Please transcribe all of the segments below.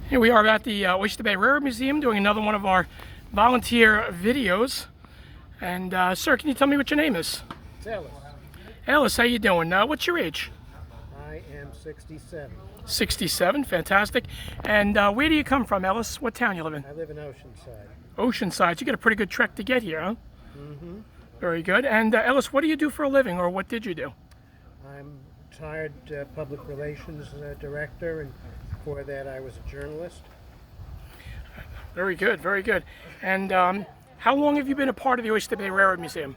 Here we are at the Oyster Bay Railroad Museum doing another one of our volunteer videos. And sir, can you tell me what your name is? It's Ellis. Ellis, how you doing? What's your age? I am 67. 67, fantastic. And where do you come from, Ellis? What town you live in? I live in Oceanside. Oceanside. You got a pretty good trek to get here, huh? Mm-hmm. Very good. And Ellis, what do you do for a living, or what did you do? I'm retired public relations director, and before that I was a journalist. Very good, very good. And how long have you been a part of the Oyster Bay Railroad Museum?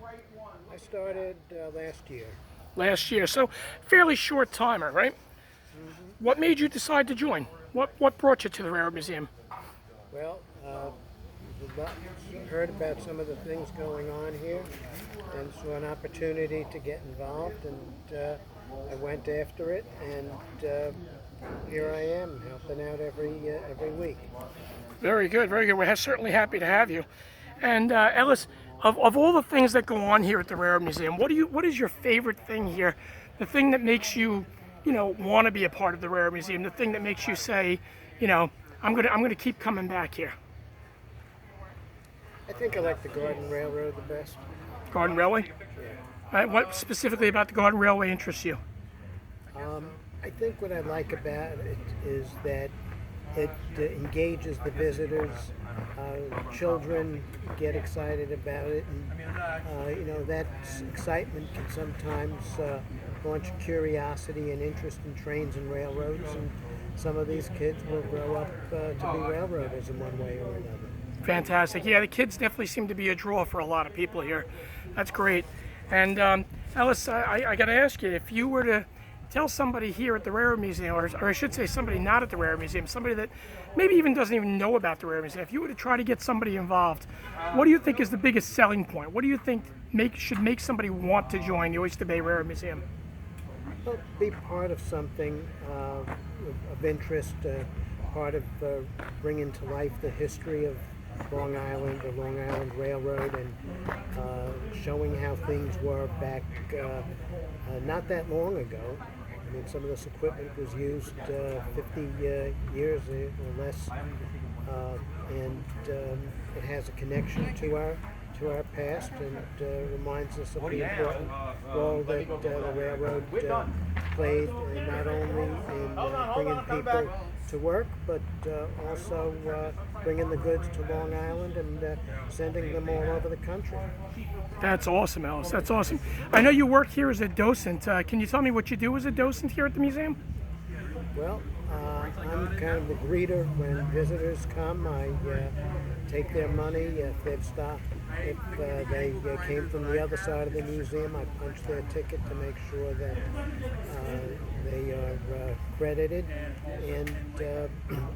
I started last year. Last year, so fairly short timer, right? Mm-hmm. What made you decide to join? What brought you to the Railroad Museum? Well, heard about some of the things going on here and saw an opportunity to get involved, and I went after it, and here I am helping out every week. Very good, very good. We're certainly happy to have you. And Ellis, of all the things that go on here at the Railroad Museum, what is your favorite thing here? The thing that makes you, want to be a part of the Railroad Museum. The thing that makes you say, I'm gonna keep coming back here. I think I like the Garden Railroad the best. Garden Railway? Yeah. What specifically about the Garden Railway interests you? I think what I like about it is that it engages the visitors. Children get excited about it, and that excitement can sometimes launch curiosity and interest in trains and railroads, and some of these kids will grow up to be railroaders in one way or another. Fantastic. Yeah, the kids definitely seem to be a draw for a lot of people here. That's great. And Ellis, I got to ask you, if you were to tell somebody here at the Railroad Museum, or I should say somebody not at the Railroad Museum, somebody that maybe even doesn't even know about the Railroad Museum, if you were to try to get somebody involved, what do you think is the biggest selling point? What do you think should make somebody want to join the Oyster Bay Railroad Museum? Well, be part of something of interest, part of bringing to life the history of Long Island, the Long Island Railroad, and showing how things were back not that long ago. I mean, some of this equipment was used 50 years or less, and it has a connection to our past, and reminds us of the important role that the railroad played, not only in bringing people to work, but also bringing the goods to Long Island and sending them all over the country. That's awesome, Ellis. That's awesome. I know you work here as a docent. Can you tell me what you do as a docent here at the museum? Well, I'm kind of the greeter when visitors come. I take their money if they've stopped. If they came from the other side of the museum, I punch their ticket to make sure that they are credited, and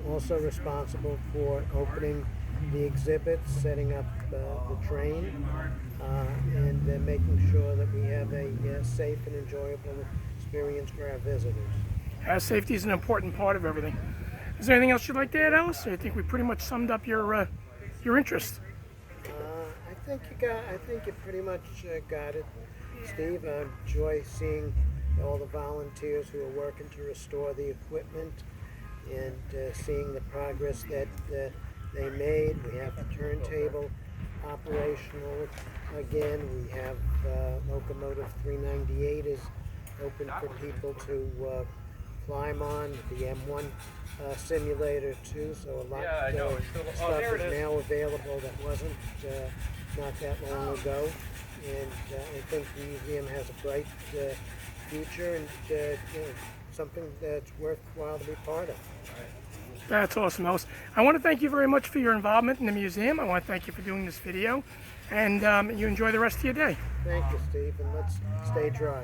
also responsible for opening the exhibits, setting up the train, and making sure that we have a safe and enjoyable experience for our visitors. Safety is an important part of everything. Is there anything else you'd like to add, Ellis? I think we pretty much summed up your interest. I think you pretty much got it, Steve. I enjoy seeing all the volunteers who are working to restore the equipment, and seeing the progress that they made. We have the turntable operational again. We have locomotive 398 is open for people to climb on. The M1 simulator too, so a lot of stuff is now available that wasn't not that long ago, and I think the museum has a bright future, and something that's worthwhile to be part of. That's awesome, Ellis. I want to thank you very much for your involvement in the museum. I want to thank you for doing this video, and you enjoy the rest of your day. Thank you, Steve, and let's stay dry.